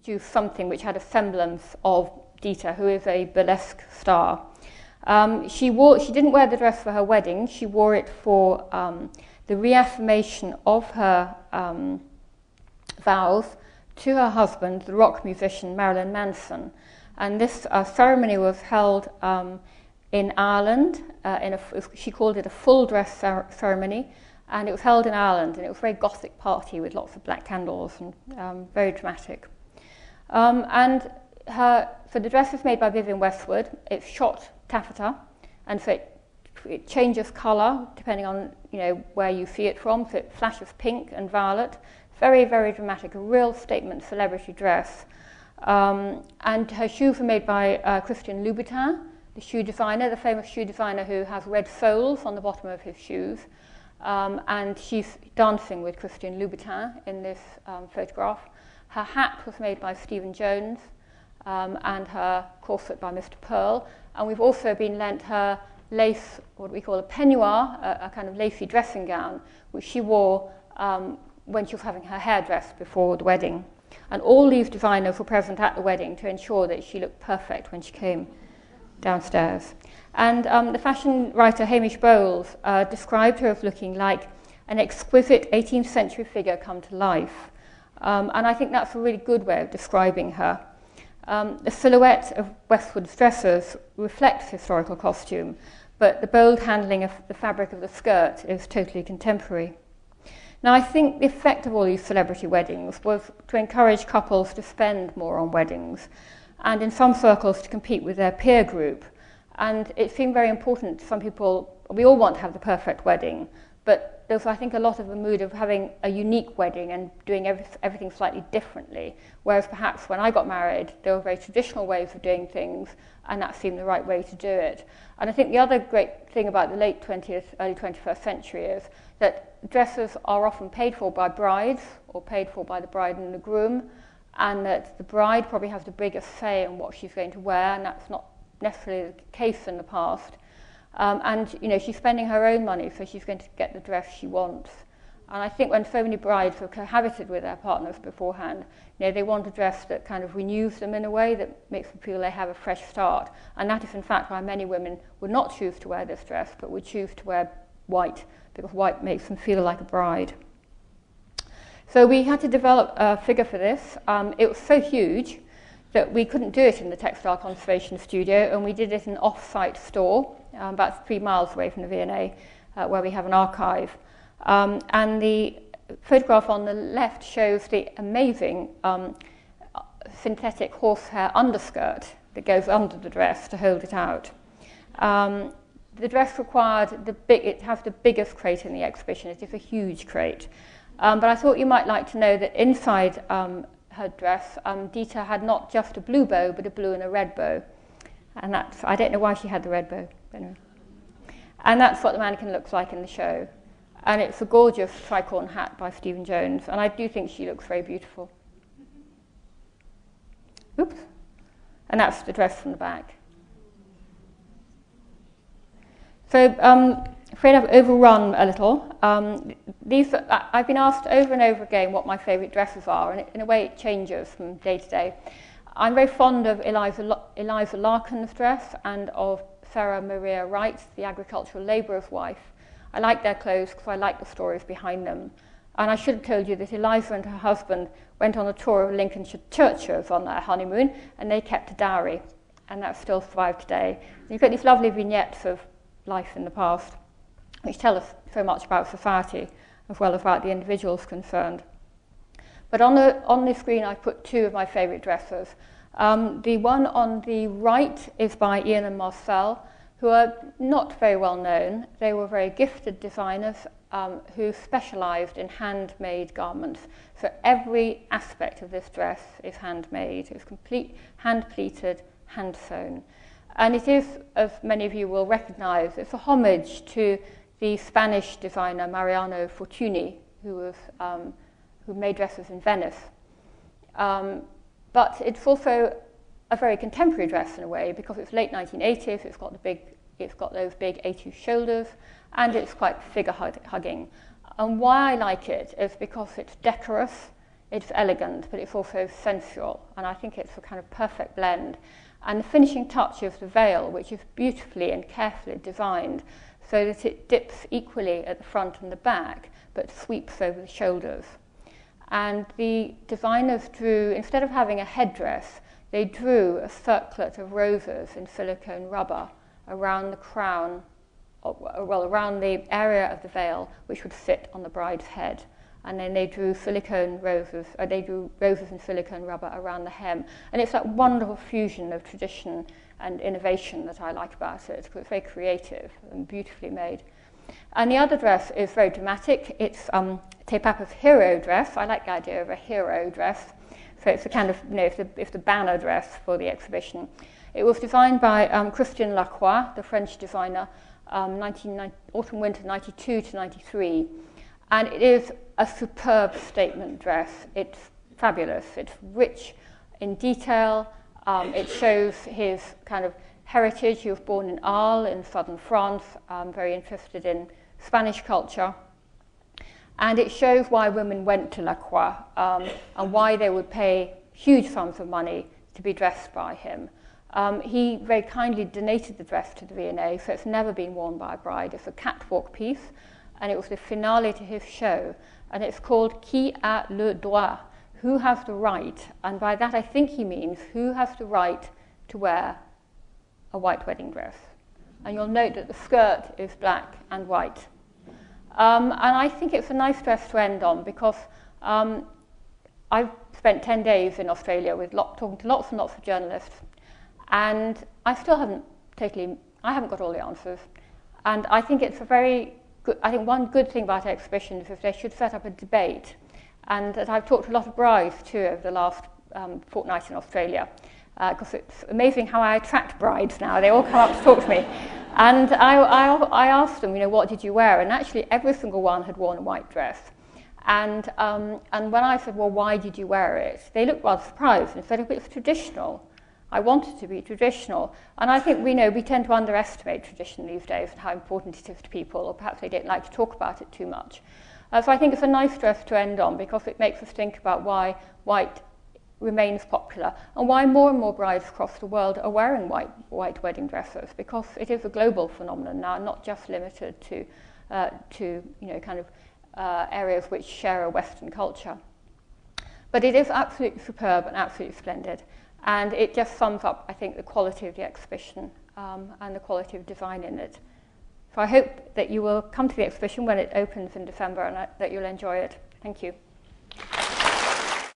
produce something which had a semblance of Dita, who is a burlesque star. She didn't wear the dress for her wedding. She wore it for the reaffirmation of her vows to her husband, the rock musician Marilyn Manson. And this ceremony was held in Ireland. She called it a full dress ceremony, and it was held in Ireland, and it was a very gothic party with lots of black candles and very dramatic. And so the dress was made by Vivienne Westwood. It's shot taffeta, and so it changes colour depending on where you see it from. So it flashes pink and violet. Very, very dramatic, a real statement celebrity dress. And her shoes were made by Christian Louboutin, the shoe designer, the famous shoe designer who has red soles on the bottom of his shoes. And she's dancing with Christian Louboutin in this photograph. Her hat was made by Stephen Jones, and her corset by Mr. Pearl. And we've also been lent her lace, what we call a peignoir, a kind of lacy dressing gown, which she wore when she was having her hair dressed before the wedding. And all these designers were present at the wedding to ensure that she looked perfect when she came downstairs. And the fashion writer Hamish Bowles described her as looking like an exquisite 18th century figure come to life. And I think that's a really good way of describing her. The silhouette of Westwood's dresses reflects historical costume, but the bold handling of the fabric of the skirt is totally contemporary. Now, I think the effect of all these celebrity weddings was to encourage couples to spend more on weddings, and in some circles to compete with their peer group. And it seemed very important to some people. We all want to have the perfect wedding, but there's, I think, a lot of the mood of having a unique wedding and doing everything slightly differently, whereas perhaps when I got married, there were very traditional ways of doing things, and that seemed the right way to do it. And I think the other great thing about the late 20th, early 21st century is that dresses are often paid for by brides or paid for by the bride and the groom, and that the bride probably has the biggest say on what she's going to wear, and that's not necessarily the case in the past. And she's spending her own money, so she's going to get the dress she wants. And I think when so many brides have cohabited with their partners beforehand, they want a dress that kind of renews them in a way that makes them feel they have a fresh start. And that is in fact why many women would not choose to wear this dress, but would choose to wear white, because white makes them feel like a bride. So we had to develop a figure for this. It was so huge that we couldn't do it in the Textile Conservation Studio, and we did it in an off-site store, about 3 miles away from the V&A, where we have an archive. And the photograph on the left shows the amazing synthetic horsehair underskirt that goes under the dress to hold it out. The dress required it has the biggest crate in the exhibition. It is a huge crate. But I thought you might like to know that inside her dress, Dita had not just a blue bow, but a blue and a red bow. And I don't know why she had the red bow. Anyway. And that's what the mannequin looks like in the show. And it's a gorgeous tricorn hat by Stephen Jones, and I do think she looks very beautiful. Oops. And that's the dress from the back. So, afraid I've overrun a little. I've been asked over and over again what my favourite dresses are, and in a way it changes from day to day. I'm very fond of Eliza Larkin's dress and of Sarah Maria Wright, the agricultural labourer's wife. I like their clothes because I like the stories behind them. And I should have told you that Eliza and her husband went on a tour of Lincolnshire churches on their honeymoon, and they kept a diary, and that still survived today. And you've got these lovely vignettes of life in the past, which tell us so much about society, as well as about the individuals concerned. But on the screen I've put 2 of my favourite dresses. The one on the right is by Ian and Marcel, who are not very well known. They were very gifted designers who specialised in handmade garments. So every aspect of this dress is handmade. It's complete, hand-pleated, hand-sewn. And it is, as many of you will recognise, it's a homage to the Spanish designer Mariano Fortuny, who made dresses in Venice. But it's also a very contemporary dress in a way, because it's late 1980s, it's got those big étu shoulders, and it's quite figure-hugging. And why I like it is because it's decorous, It's elegant, but it's also sensual, and I think it's a kind of perfect blend. And the finishing touch is the veil, which is beautifully and carefully designed so that it dips equally at the front and the back, but sweeps over the shoulders. And the designers drew, instead of having a headdress, they drew a circlet of roses in silicone rubber around the crown, around the area of the veil, which would sit on the bride's head. And then they drew roses in silicone rubber around the hem. And it's that wonderful fusion of tradition and innovation that I like about it, because it's very creative and beautifully made. And the other dress is very dramatic. It's Te-Papa's hero dress. I like the idea of a hero dress. So it's the kind of, it's the banner dress for the exhibition. It was designed by Christian Lacroix, the French designer, autumn-winter 92 to 93. And it is a superb statement dress. It's fabulous. It's rich in detail. It shows his kind of heritage. He was born in Arles in southern France, very interested in Spanish culture. And it shows why women went to Lacroix and why they would pay huge sums of money to be dressed by him. He very kindly donated the dress to the V&A, so it's never been worn by a bride. It's a catwalk piece, and it was the finale to his show. And it's called Qui a le droit? Who has the right? And by that I think he means who has the right to wear a white wedding dress. And you'll note that the skirt is black and white. And I think it's a nice dress to end on, because I've spent 10 days in Australia talking to lots and lots of journalists, and I still haven't got all the answers. And I think it's one good thing about exhibitions is they should set up a debate. And that I've talked to a lot of brides too over the last fortnight in Australia, because it's amazing how I attract brides now. They all come up to talk to me. And I asked them, what did you wear? And actually every single one had worn a white dress. And when I said, well, why did you wear it? They looked rather surprised and said, oh, it's traditional. I want it to be traditional. And I think we tend to underestimate tradition these days and how important it is to people, or perhaps they don't like to talk about it too much. So I think it's a nice dress to end on, because it makes us think about why white remains popular and why more and more brides across the world are wearing white wedding dresses, because it is a global phenomenon now, not just limited to areas which share a Western culture. But it is absolutely superb and absolutely splendid, and it just sums up, I think, the quality of the exhibition and the quality of design in it. So I hope that you will come to the exhibition when it opens in December and that you'll enjoy it. Thank you.